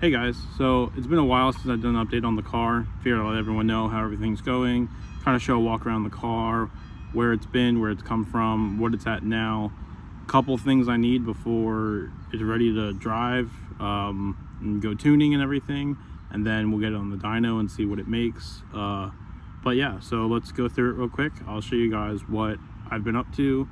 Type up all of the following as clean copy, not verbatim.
Hey guys, so it's been a while since I've done an update on the car. Figured I'd let everyone know how everything's going, kind of show a walk around the car, where it's been, where it's come from, what it's at now. A couple things I need before it's ready to drive, and go tuning and everything, and then we'll get it on the dyno and see what it makes. But yeah, so let's go through it real quick. I'll show you guys what I've been up to.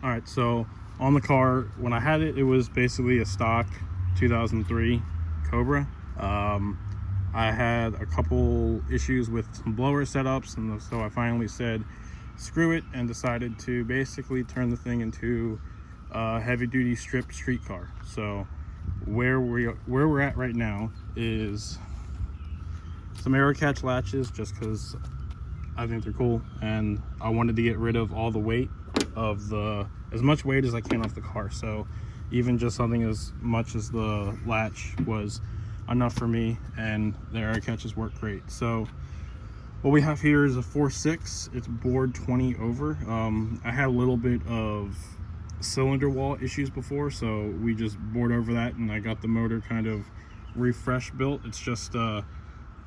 All right, so on the car, when I had it, it was basically a stock 2003 Cobra. I had a couple issues with some blower setups, and so I finally said screw it and decided to basically turn the thing into a heavy-duty strip street car. So where we're at right now is some arrow catch latches, just because I think they're cool, and I wanted to get rid of all the weight of as much weight as I can off the car. So even just something as much as the latch was enough for me, and the arrow catches work great. So what we have here is a 4.6. It's bored 20 over. I had a little bit of cylinder wall issues before, so we just bored over that, and I got the motor kind of refresh built. It's just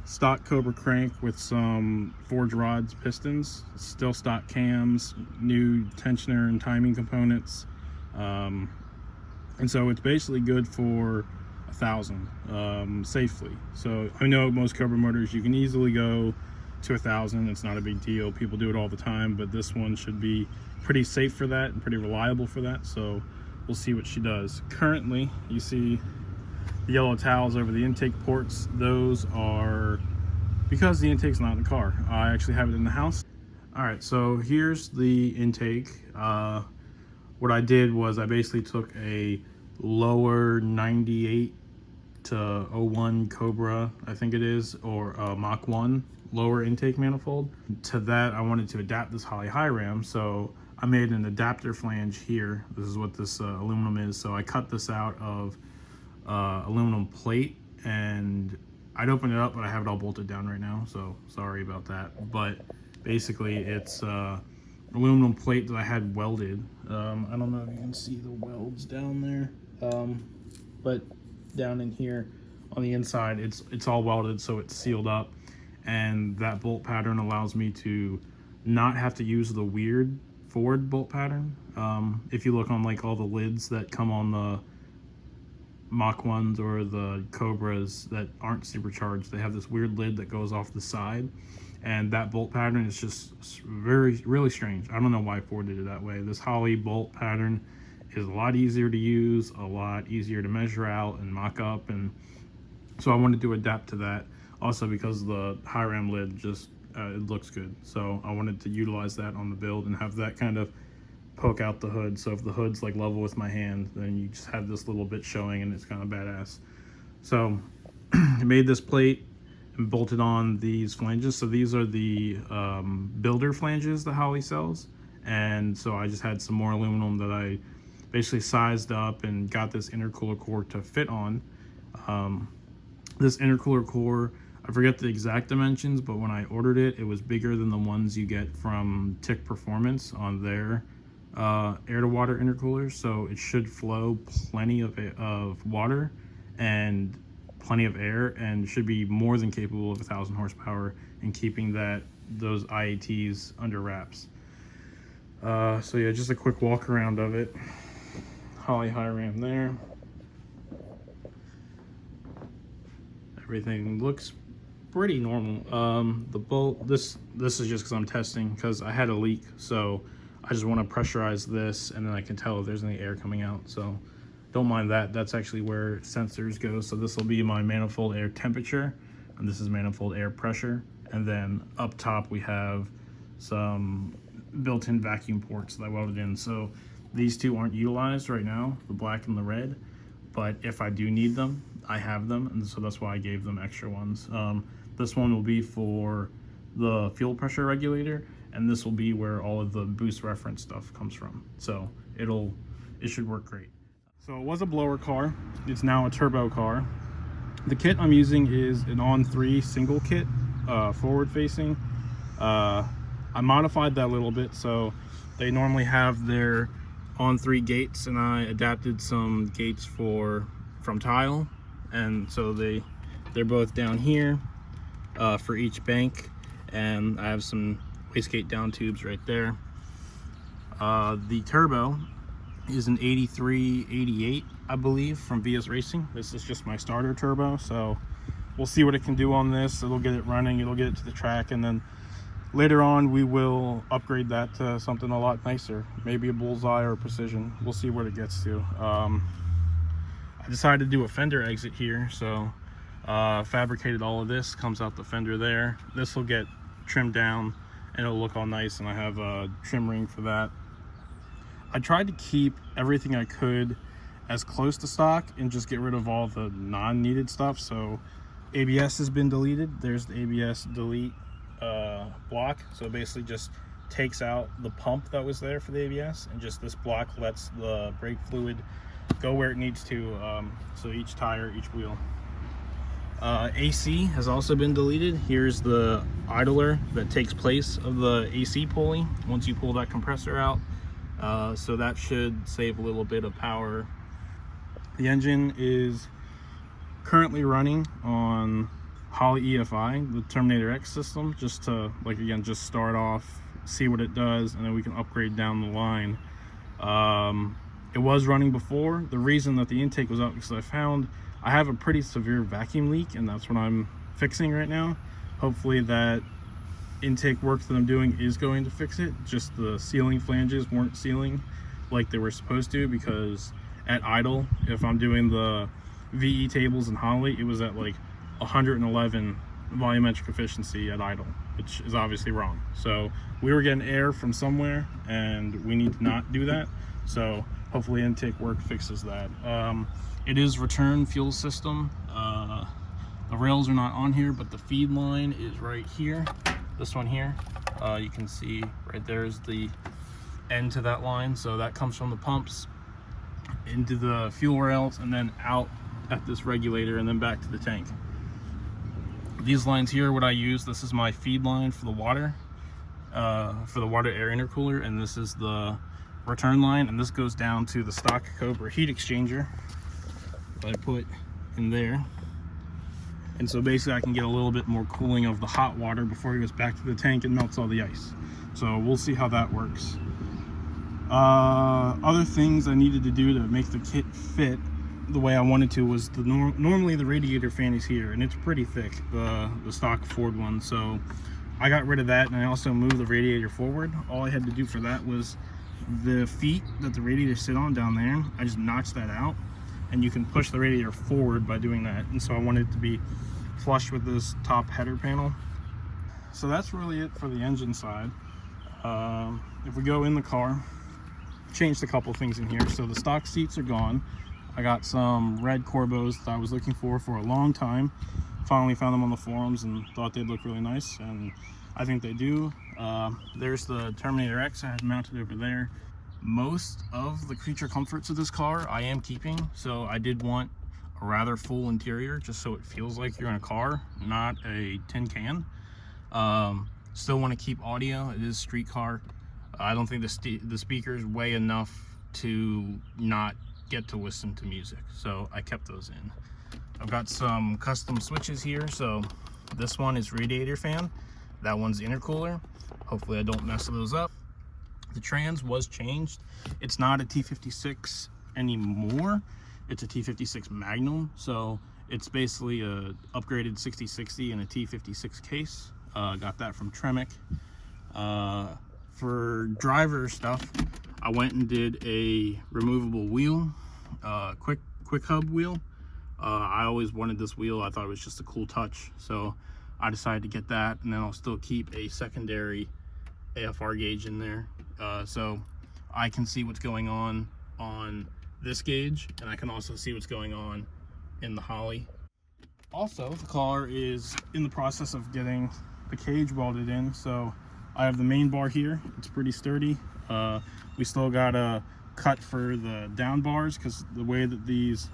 stock Cobra crank with some forged rods, pistons, still stock cams, new tensioner and timing components, and so it's basically good for 1,000 safely. So I know most Cobra motors you can easily go to 1,000. It's not a big deal, people do it all the time, but this one should be pretty safe for that and pretty reliable for that. So we'll see what she does. Currently, you see the yellow towels over the intake ports. Those are because the intake's not in the car. I actually have it in the house. All right, so here's the intake. What I did was I basically took a lower 98 to 01 Cobra, I think it is, or Mach 1 lower intake manifold. To that, I wanted to adapt this Holley high ram, so I made an adapter flange here. This is what this aluminum is. So I cut this out of aluminum plate, and I'd open it up, but I have it all bolted down right now, so sorry about that. But basically it's aluminum plate that I had welded. I don't know if you can see the welds down there, but down in here on the inside it's all welded, so it's sealed up, and that bolt pattern allows me to not have to use the weird forward bolt pattern. If you look on like all the lids that come on the Mach 1s or the Cobras that aren't supercharged, they have this weird lid that goes off the side, and that bolt pattern is just really strange. I don't know why Ford did it that way. This Holley bolt pattern is a lot easier to use, a lot easier to measure out and mock up, and so I wanted to adapt to that. Also because the high ram lid just it looks good, so I wanted to utilize that on the build and have that kind of poke out the hood. So if the hood's like level with my hand, then you just have this little bit showing, and it's kind of badass. So I made this plate and bolted on these flanges. So these are the builder flanges that Holley sells, and so I just had some more aluminum that I basically sized up and got this intercooler core to fit on. This intercooler core, I forget the exact dimensions, but when I ordered it, it was bigger than the ones you get from Tick Performance on their air to water intercoolers, so it should flow plenty of water and plenty of air, and should be more than capable of 1,000 horsepower and keeping those IATs under wraps. So yeah, just a quick walk around of it. Holley high ram there. Everything looks pretty normal. The bolt, this is just because I'm testing, because I had a leak, so I just want to pressurize this, and then I can tell if there's any air coming out. So don't mind that. That's actually where sensors go. So this will be my manifold air temperature, and this is manifold air pressure. And then up top we have some built-in vacuum ports that I welded in. So these two aren't utilized right now, the black and the red, but if I do need them, I have them, and so that's why I gave them extra ones. This one will be for the fuel pressure regulator, and this will be where all of the boost reference stuff comes from. So it should work great. So it was a blower car, it's now a turbo car. The kit I'm using is an on 3 single kit, forward facing. I I modified that a little bit. So they normally have their on-3 gates, and I adapted some gates from Tile, and so they're both down here for each bank, and I have some wastegate down tubes right there. The turbo is an 8388, I believe, from VS Racing. This is just my starter turbo, so we'll see what it can do on this. It'll get it running, it'll get it to the track, and then later on we will upgrade that to something a lot nicer, maybe a Bullseye or a Precision. We'll see what it gets to. I decided to do a fender exit here, so fabricated all of this, comes out the fender there. This will get trimmed down and it'll look all nice, and I have a trim ring for that. I tried to keep everything I could as close to stock and just get rid of all the non-needed stuff. So ABS has been deleted. There's the ABS delete block, so it basically just takes out the pump that was there for the ABS, and just this block lets the brake fluid go where it needs to, so each tire, each wheel. AC has also been deleted. Here's the idler that takes place of the AC pulley once you pull that compressor out, so that should save a little bit of power. The engine is currently running on Holley EFI, the Terminator X system, just to, like, again, just start off, see what it does, and then we can upgrade down the line. It was running before. The reason that the intake was up because I found I have a pretty severe vacuum leak, and that's what I'm fixing right now. Hopefully that intake work that I'm doing is going to fix it. Just the sealing flanges weren't sealing like they were supposed to, because at idle, if I'm doing the VE tables in Holley, it was at like 111 volumetric efficiency at idle, which is obviously wrong. So we were getting air from somewhere, and we need to not do that. So hopefully intake work fixes that. It is return fuel system. The rails are not on here, but the feed line is right here. This one here, you can see right there is the end to that line. So that comes from the pumps into the fuel rails, and then out at this regulator, and then back to the tank. These lines here are what I use. This is my feed line for the water air intercooler, and this is the return line, and this goes down to the stock Cobra heat exchanger that I put in there. And so basically I can get a little bit more cooling of the hot water before it goes back to the tank and melts all the ice. So we'll see how that works. Other things I needed to do to make the kit fit the way I wanted to was normally the radiator fan is here, and it's pretty thick, the stock Ford one. So I got rid of that, and I also moved the radiator forward. All I had to do for that was the feet that the radiator sit on down there, I just notched that out, and you can push the radiator forward by doing that. And so I wanted it to be flush with this top header panel. So that's really it for the engine side. If we go in the car, changed a couple things in here. So the stock seats are gone. I got some red Corbos that I was looking for a long time. Finally found them on the forums and thought they'd look really nice, and I think they do. There's the Terminator X I had mounted over there. Most of the creature comforts of this car I am keeping, so I did want a rather full interior just so it feels like you're in a car, not a tin can. Still want to keep audio. It is street car. I don't think the speakers weigh enough to not get to listen to music, so I kept those in. I've got some custom switches here. So this one is radiator fan, that one's intercooler. Hopefully I don't mess those up. The trans was changed. It's not a T56 anymore, it's a T56 Magnum, so it's basically a upgraded 6060 and a T56 case. Got that from Tremec. For driver stuff, I went and did a removable wheel, quick hub wheel. I always wanted this wheel. I thought it was just a cool touch, so I decided to get that, and then I'll still keep a secondary AFR gauge in there, so I can see what's going on this gauge, and I can also see what's going on in the Holley. Also, the car is in the process of getting the cage welded in, so I have the main bar here. It's pretty sturdy. We still got a cut for the down bars because the way that these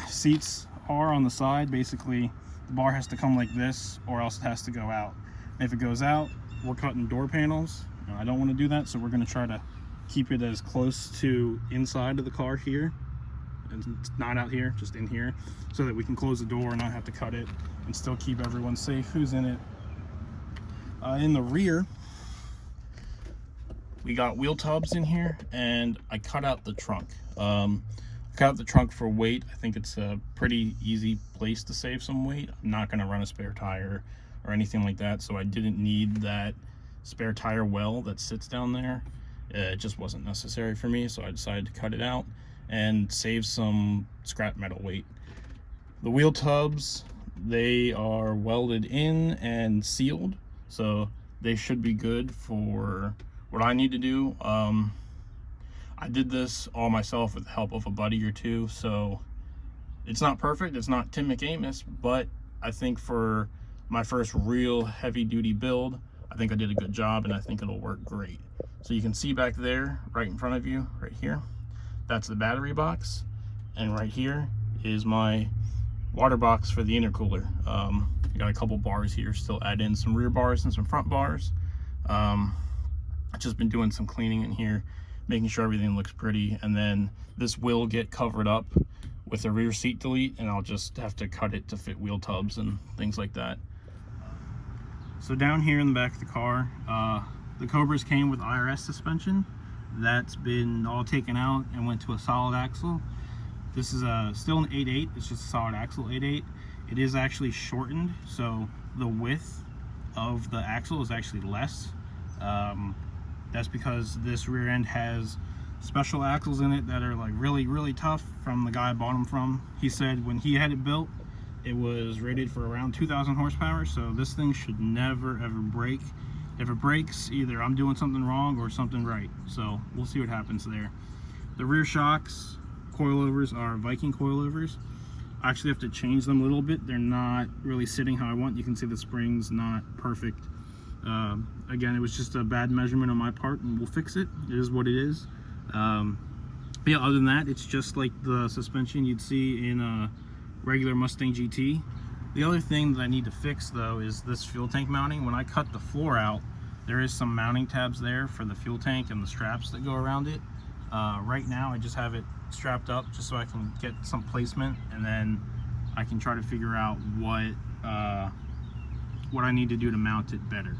seats are on the side, basically the bar has to come like this or else it has to go out. And if it goes out, we're cutting door panels. I don't want to do that, so we're going to try to keep it as close to inside of the car here, and not out here, just in here, so that we can close the door and not have to cut it and still keep everyone safe who's in it. In the rear, we got wheel tubs in here, and I cut out the trunk. I cut out the trunk for weight. I think it's a pretty easy place to save some weight. I'm not going to run a spare tire or anything like that, so I didn't need that spare tire well that sits down there. It just wasn't necessary for me, so I decided to cut it out and save some scrap metal weight. The wheel tubs, they are welded in and sealed, so they should be good for what I need to do. I did this all myself with the help of a buddy or two, so it's not perfect, it's not Tim McAmis, but I think for my first real heavy duty build, I think I did a good job, and I think it'll work great. So you can see back there, right in front of you, right here, that's the battery box, and right here is my water box for the intercooler. I got a couple bars here, still add in some rear bars and some front bars. I've just been doing some cleaning in here, making sure everything looks pretty, and then this will get covered up with a rear seat delete, and I'll just have to cut it to fit wheel tubs and things like that. So down here in the back of the car, the Cobras came with IRS suspension. That's been all taken out and went to a solid axle. This is still an 8.8, it's just a solid axle 8.8. It is actually shortened, so the width of the axle is actually less. That's because this rear end has special axles in it that are like really tough from the guy I bought them from. He said when he had it built, it was rated for around 2,000 horsepower, so this thing should never ever break. If it breaks, either I'm doing something wrong or something right, so we'll see what happens there. The rear shocks, coilovers are Viking coilovers. I actually have to change them a little bit. They're not really sitting how I want. You can see the spring's not perfect. Again, it was just a bad measurement on my part, and we'll fix it. It is what it is. Yeah, other than that, it's just like the suspension you'd see in a regular Mustang GT. The other thing that I need to fix though is this fuel tank mounting. When I cut the floor out, there is some mounting tabs there for the fuel tank and the straps that go around it. Right now I just have it strapped up just so I can get some placement, and then I can try to figure out what I need to do to mount it better,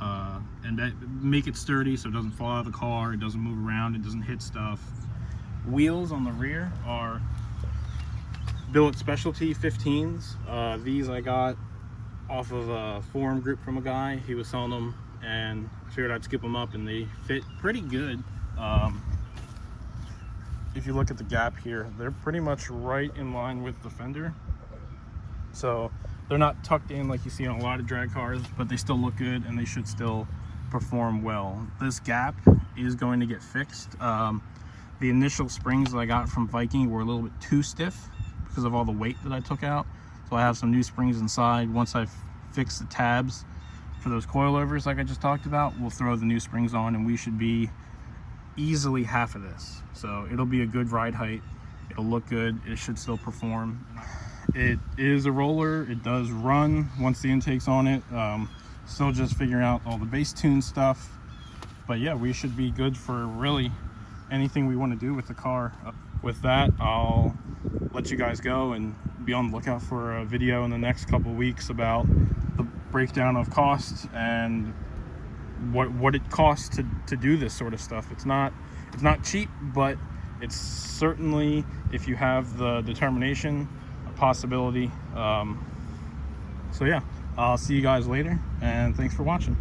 and make it sturdy so it doesn't fall out of the car, it doesn't move around, it doesn't hit stuff. Wheels on the rear are Billet Specialty 15s. These I got off of a forum group from a guy. He was selling them, and I figured I'd skip them up, and they fit pretty good. If you look at the gap here, they're pretty much right in line with the fender. So they're not tucked in like you see on a lot of drag cars, but they still look good and they should still perform well. This gap is going to get fixed. The initial springs that I got from Viking were a little bit too stiff because of all the weight that I took out. So I have some new springs inside. Once I fix the tabs for those coilovers like I just talked about, we'll throw the new springs on, and we should be easily half of this. So it'll be a good ride height. It'll look good. It should still perform. It is a roller. It does run once the intake's on it. Still just figuring out all the bass tune stuff. But yeah, we should be good for really anything we want to do with the car. With that, I'll let you guys go and be on the lookout for a video in the next couple weeks about the breakdown of costs and what it costs to do this sort of stuff. It's not cheap, but it's certainly, if you have the determination, a possibility. So yeah, I'll see you guys later, and thanks for watching.